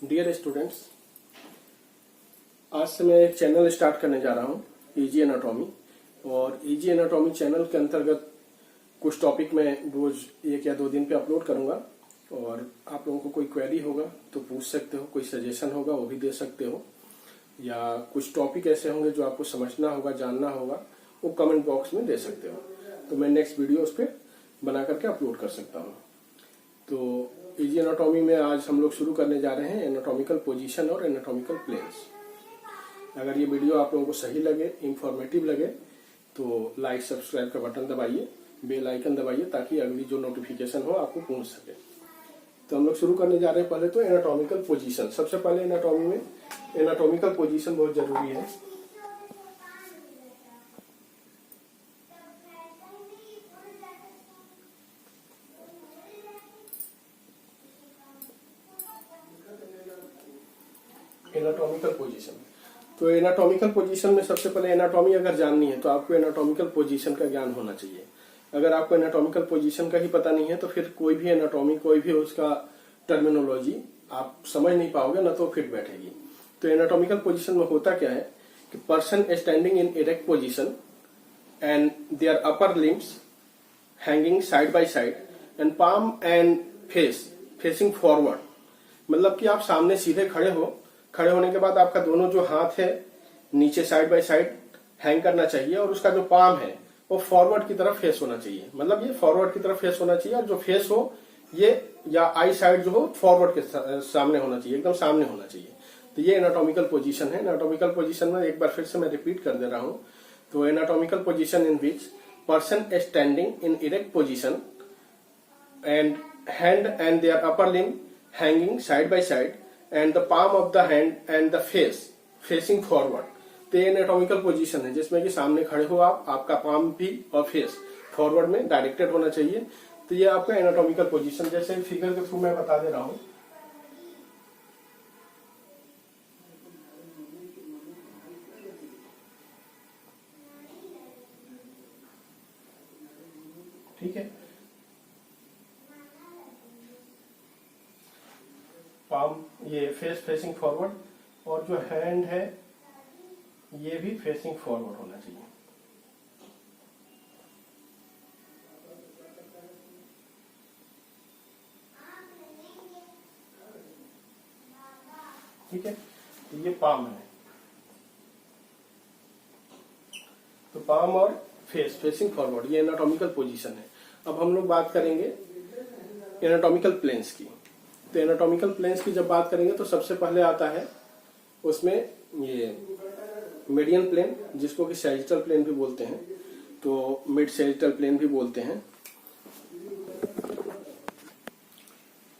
Dear students, आज से मैं एक चैनल स्टार्ट करने जा रहा हूँ इजी एनाटॉमी। और इजी एनाटॉमी चैनल के अंतर्गत कुछ टॉपिक मैं रोज 1 या 2 दिन पे अपलोड करूंगा। और आप लोगों को कोई क्वेरी होगा तो पूछ सकते हो, कोई सजेशन होगा वो भी दे सकते हो, या कुछ टॉपिक ऐसे होंगे जो आपको समझना होगा, जानना होगा, वो कमेंट बॉक्स में दे सकते हो। तो मैं नेक्स्ट वीडियो उस पर बना करके अपलोड कर सकता हूँ। तो इजी एनाटॉमी में आज हम लोग शुरू करने जा रहे हैं एनाटॉमिकल पोजीशन और एनाटॉमिकल प्लेन्स। अगर ये वीडियो आप लोगों को सही लगे, इंफॉर्मेटिव लगे, तो लाइक सब्सक्राइब का बटन दबाइए, बेल आइकन दबाइए, ताकि अगली जो नोटिफिकेशन हो आपको पहुंच सके। तो हम लोग शुरू करने जा रहे हैं। पहले तो एनाटॉमिकल पोजीशन। सबसे पहले एनाटॉमी में एनाटॉमिकल पोजीशन बहुत जरूरी है। एनाटॉमिकल पोजीशन, तो एनाटॉमिकल पोजीशन में सबसे पहले एनाटॉमी अगर जाननी है तो आपको एनाटॉमिकल पोजीशन का ज्ञान होना चाहिए। अगर आपको एनाटॉमिकल पोजीशन का ही पता नहीं है तो फिर कोई भी एनाटॉमी, कोई भी उसका टर्मिनोलॉजी आप समझ नहीं पाओगे, ना तो फिट बैठेगी। तो एनाटॉमिकल पोजीशन में होता क्या है कि person standing in erect position and their upper limbs hanging side by side and palm and face facing forward. मतलब कि आप सामने सीधे खड़े हो, खड़े होने के बाद आपका दोनों जो हाथ है नीचे साइड बाय साइड हैंग करना चाहिए, और उसका जो पाम है वो फॉरवर्ड की तरफ फेस होना चाहिए। मतलब ये फॉरवर्ड की तरफ फेस होना चाहिए, और जो फेस हो ये या आई साइड जो हो फॉरवर्ड के सामने होना चाहिए, एकदम सामने होना चाहिए। तो ये एनाटॉमिकल पोजीशन है। एनाटॉमिकल पोजीशन में एक बार फिर से मैं रिपीट कर दे रहा हूं। तो anatomical position in which person standing in erect position and hand and their upper limb hanging side by side and the palm of the hand and the face facing forward। तो ये anatomical position है जिसमें कि सामने खड़े हो आप, आपका पाम भी और फेस फॉरवर्ड में डायरेक्टेड होना चाहिए। तो ये आपका एनाटॉमिकल पोजीशन, जैसे फिगर के थ्रू मैं बता दे रहा हूं। ठीक है, पाम ये फेस फेसिंग फॉरवर्ड, और जो हैंड है ये भी फेसिंग फॉरवर्ड होना चाहिए। ठीक है, ये पाम है। तो पाम और फेस फेसिंग फॉरवर्ड, ये एनाटॉमिकल पोजीशन है। अब हम लोग बात करेंगे एनाटॉमिकल प्लेन्स की। तो एनाटॉमिकल प्लेन्स की जब बात करेंगे तो सबसे पहले आता है उसमें ये मीडियन प्लेन, जिसको कि सैजिटल प्लेन भी बोलते हैं, तो मिड सैजिटल प्लेन भी बोलते हैं।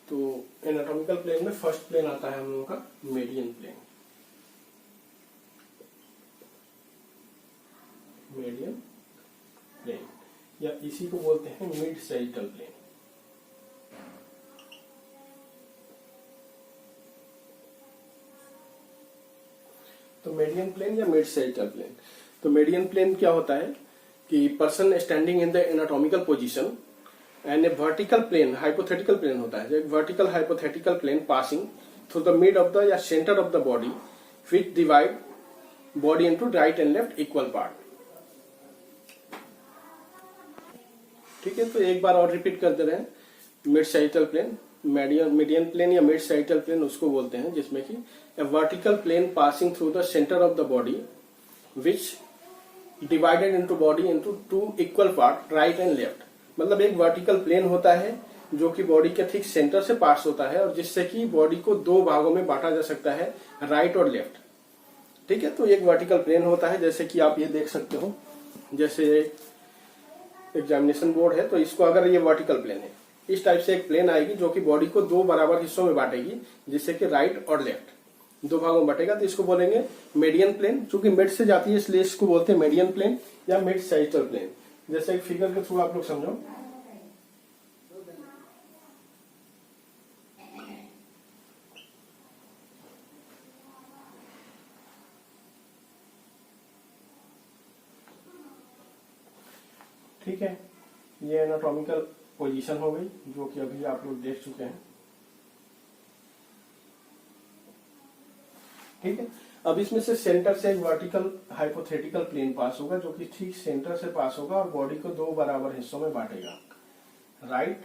तो एनाटॉमिकल प्लेन में फर्स्ट प्लेन आता है हम लोगों का मीडियन प्लेन। मीडियन प्लेन या इसी को बोलते हैं मिड सैजिटल प्लेन। तो मीडियन प्लेन या मिड सैजिटल प्लेन। तो मीडियन प्लेन क्या होता है कि person standing in the anatomical position and a vertical plane, hypothetical plane होता है, एक vertical hypothetical plane passing through the mid of the या centre of the body which divide body into right and left equal part. ठीक है, तो एक बार और repeat कर दे रहे हैं। Mid sagittal plane, median plane या मिड सैजिटल प्लेन उसको बोलते हैं जिसमें कि a vertical plane passing through the centre of the body which divided into body into 2 equal part right and left. मतलब एक वर्टिकल प्लेन होता है जो कि बॉडी के ठीक सेंटर से पास होता है, और जिससे कि बॉडी को 2 भागों में बांटा जा सकता है, राइट और लेफ्ट। ठीक है, तो एक वर्टिकल प्लेन होता है, जैसे कि आप ये देख सकते हो, जैसे एग्जामिनेशन बोर्ड है, तो इसको अगर ये वर्टिकल प्लेन है, इस टाइप से एक प्लेन आएगी जो कि बॉडी को 2 बराबर हिस्सों में बांटेगी, जिससे कि राइट और लेफ्ट 2 भागों में बांटेगा। तो इसको बोलेंगे मीडियन प्लेन। चूंकि मिड से जाती है इसलिए इसको बोलते हैं मीडियन प्लेन या मिड सैजिटल प्लेन। जैसे एक फिगर के थ्रू आप लोग समझो। ठीक है, ये एनाटॉमिकल पोजीशन हो गई जो कि अभी आप लोग देख चुके हैं। ठीक है। अब इसमें से सेंटर से एक वर्टिकल हाइपोथेटिकल प्लेन पास होगा जो कि ठीक सेंटर से पास होगा और बॉडी को दो बराबर हिस्सों में बांटेगा, राइट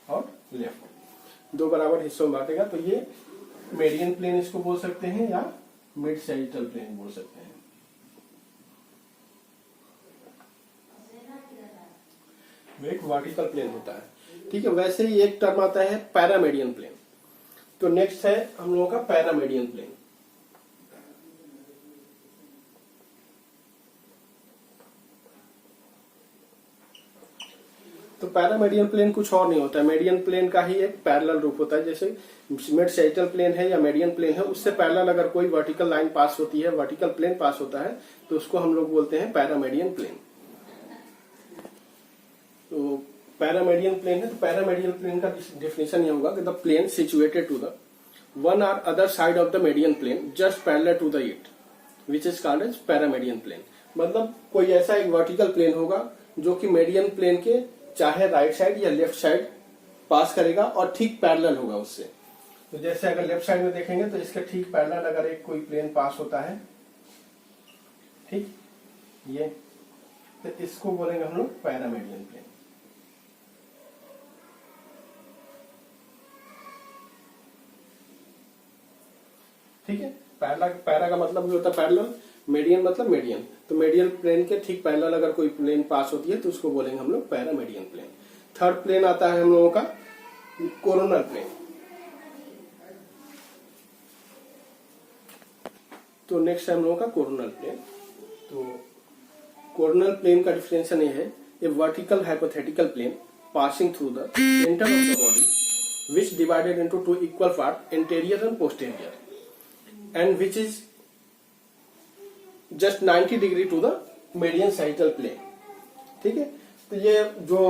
और लेफ्ट, दो बराबर हिस्सों में बांटेगा। तो ये मेडियन प्लेन इसको बोल सकते हैं या मिड सैजिटल प्लेन बोल सकते हैं। एक वर्टिकल प्लेन होता है, ठीक है। वैसे ही एक टर्म आता है पैरामेडियन प्लेन। तो नेक्स्ट है हम लोगों का पैरामेडियन प्लेन। तो पैरामेडियन प्लेन कुछ और नहीं होता है, मेडियन प्लेन का ही एक पैरेलल रूप होता है। जैसे मिड सैजिटल प्लेन है या मेडियन प्लेन है, उससे पैरेलल अगर कोई वर्टिकल लाइन पास होती है, वर्टिकल प्लेन पास होता है, तो उसको हम लोग बोलते हैं पैरामेडियन प्लेन। तो पैरामेडियन प्लेन है, तो पैरामेडियन प्लेन का डेफिनेशन ये होगा कि the plane situated to the one और other side of the median plane just parallel to the it which is called as paramedian plane. मतलब कोई ऐसा एक वर्टिकल प्लेन होगा जो कि मेडियन प्लेन के चाहे राइट साइड या लेफ्ट साइड पास करेगा और ठीक पैरेलल होगा उससे। तो जैसे अगर लेफ्ट साइड में देखेंगे तो इसके ठीक पैरेलल अगर एक कोई प्लेन पास होता है, ठीक, ये, तो इसको बोलेंगे हम लोग पैरामेडियन प्लेन। ठीक है। पैरा का मतलब भी होता है पैरेलल, मेडियन मतलब मेडियन। तो मेडियन प्लेन के ठीक पैरेलल अगर कोई प्लेन पास होती है तो उसको बोलेंगे हम लोग पैरामेडियन प्लेन। थर्ड प्लेन आता है हम लोगों का कोरोनल प्लेन। तो नेक्स्ट है हम लोगों का कोरोनल प्लेन। तो कोरोनल प्लेन का डिफरेंशिएशन ये है, a vertical hypothetical plane passing through the centre of the body which divided into two equal part, anterior and posterior, and which is just 90 degree to the median sagittal plane. ठीक है। तो ये जो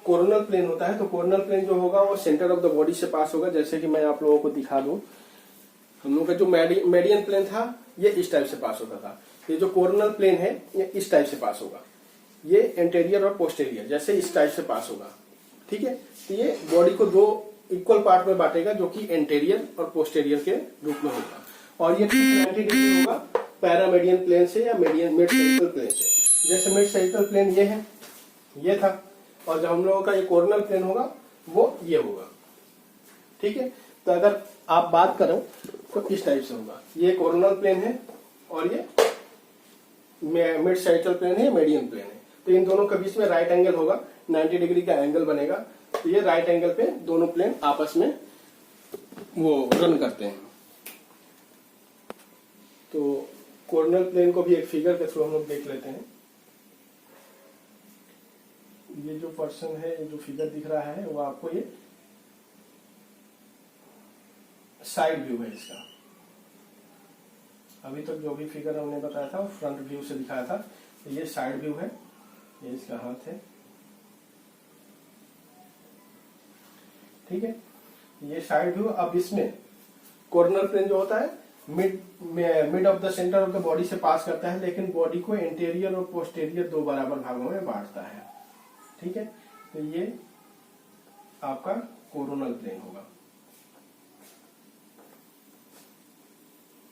coronal plane होता है, तो coronal plane जो होगा वो सेंटर ऑफ द बॉडी से पास होगा। जैसे कि मैं आप लोगों को दिखा दूं, हम लोग का जो मेडियन प्लेन था ये इस टाइप से पास होता था, ये जो कोरोनल प्लेन है ये इस टाइप से पास होगा, ये एंटेरियर और पोस्टेरियर जैसे इस टाइप से पास होगा। ठीक है। तो ये बॉडी को दो इक्वल पार्ट में बांटेगा जो कि एंटेरियर और पोस्टेरियर के रूप में होगा, और ये 90 डिग्री होगा पैरामेडियन प्लेन से या मेडियन मिड सैजिटल प्लेन से। जैसे मिड सैजिटल प्लेन ये है, ये था, और जब हम लोगों का ये कोरोनल प्लेन होगा वो ये होगा। ठीक है। तो अगर आप बात करो तो इस टाइप से होगा, ये कोरोनल प्लेन है और ये मिड सैजिटल प्लेन है, मेडियन प्लेन है। तो इन दोनों के बीच में राइट एंगल होगा, 90 डिग्री का एंगल बनेगा। तो ये राइट एंगल पे दोनों प्लेन आपस में वो रन करते हैं। तो कोरोनल प्लेन को भी एक फिगर के थ्रू हम लोग देख लेते हैं। ये जो पर्सन है, ये जो फिगर दिख रहा है वो आपको ये साइड व्यू है इसका। अभी तक जो भी फिगर हमने बताया था वो फ्रंट व्यू से दिखाया था, तो ये साइड व्यू है, ये इसका हाथ है। ठीक है। ये साइड व्यू। अब इसमें कोरोनल प्लेन जो होता है mid of the centre of the body से पास करता है, लेकिन बॉडी को एंटेरियर और पोस्टेरियर दो बराबर भागों में बांटता है। ठीक है। तो ये आपका कोरोनल प्लेन होगा,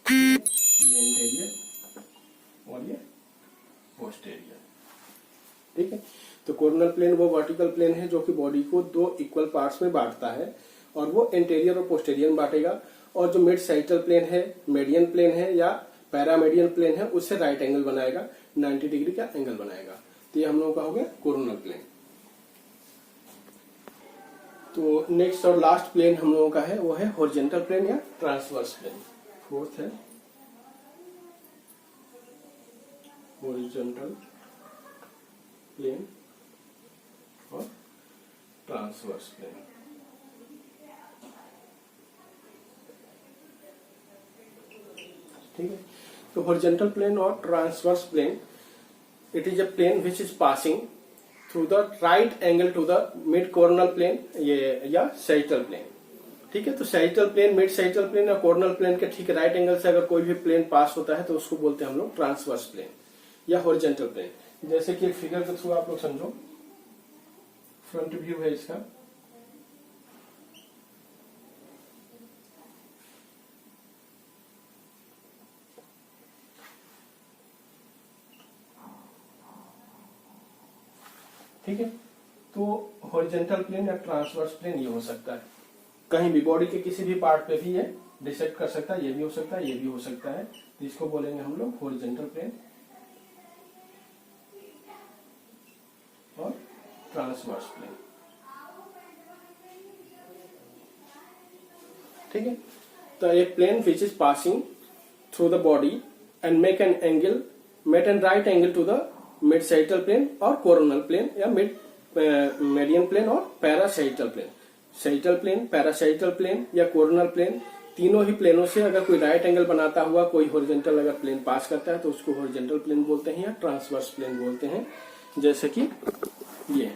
ये एंटेरियर और ये पोस्टेरियर। ठीक है। तो कोरोनल प्लेन वो वर्टिकल प्लेन है जो कि बॉडी को दो इक्वल पार्ट्स में बांटता है, और वो एंटेरियर और पोस्टेरियर में बांटेगा। और जो मिड सैजिटल प्लेन है, मेडियन प्लेन है या पैरामेडियन प्लेन है, उससे राइट एंगल बनाएगा, 90 डिग्री का एंगल बनाएगा। तो ये हम लोगों का हो गया कोरोनल प्लेन। तो नेक्स्ट और लास्ट प्लेन हम लोगों का है वो है हॉरिजॉन्टल प्लेन या ट्रांसवर्स प्लेन। फोर्थ है हॉरिजॉन्टल प्लेन और ट्रांसवर्स प्लेन। ठीक है। तो हॉरिजॉन्टल प्लेन और transverse plane, it is a plane which is passing through the right angle to the mid coronal plane ये या सैजिटल प्लेन। ठीक है। तो sagittal plane, mid sagittal plane या कोरोनल प्लेन के ठीक राइट एंगल से अगर कोई भी प्लेन पास होता है तो उसको बोलते हैं हम लोग ट्रांसवर्स प्लेन या हॉरिजॉन्टल प्लेन। जैसे कि फिगर के थ्रू आप लोग समझो, फ्रंट व्यू है इसका, ठीक है। तो हॉरिजॉन्टल प्लेन या ट्रांसवर्स प्लेन ये हो सकता है, कहीं भी बॉडी के किसी भी पार्ट पे भी ये डिसेक्ट कर सकता है, ये भी हो सकता है, ये भी हो सकता है। तो इसको बोलेंगे हम लोग हॉरिजॉन्टल प्लेन और ट्रांसवर्स प्लेन। ठीक है। तो एक plane which is passing through the body and make an angle met an right angle to the mid sagittal plane और कोरोनल प्लेन या मिड मेडियन प्लेन और parasagittal plane. Sagittal plane, parasagittal plane या coronal plane, तीनों ही प्लेनों से अगर कोई right angle बनाता हुआ कोई हॉरिजॉन्टल अगर प्लेन पास करता है तो उसको हॉरिजॉन्टल प्लेन बोलते हैं या ट्रांसवर्स प्लेन बोलते हैं, जैसे कि ये।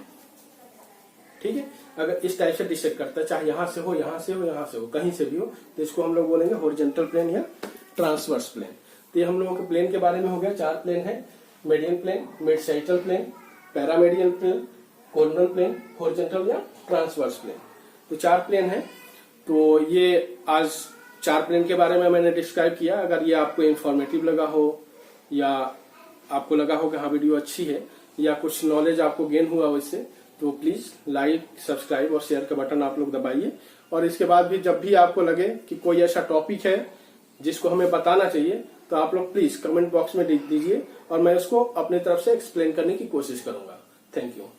ठीक है। अगर इस टाइप से डिसेक्ट करता है, चाहे यहां से हो, यहां से हो, यहां से हो, कहीं से भी हो, तो इसको हम लोग बोलेंगे हॉरिजॉन्टल प्लेन या ट्रांसवर्स प्लेन। तो ये हम लोगों के प्लेन के बारे में हो गया। 4 प्लेन है, median plane, mid sagittal plane, paramedian plane, coronal plane, horizontal या ट्रांसवर्स प्लेन। तो 4 प्लेन है। तो ये आज 4 प्लेन के बारे में मैंने डिस्क्राइब किया। अगर ये आपको इंफॉर्मेटिव लगा हो या आपको लगा हो कि हाँ वीडियो अच्छी है या कुछ नॉलेज आपको गेन हुआ हो इससे, तो प्लीज लाइक, सब्सक्राइब और शेयर का बटन आप लोग दबाइए। और इसके बाद भी जब भी आपको लगे कि कोई ऐसा टॉपिक है जिसको हमें बताना चाहिए, तो आप लोग प्लीज कमेंट बॉक्स में लिख दीजिए और मैं उसको अपनी तरफ से एक्सप्लेन करने की कोशिश करूंगा। Thank you.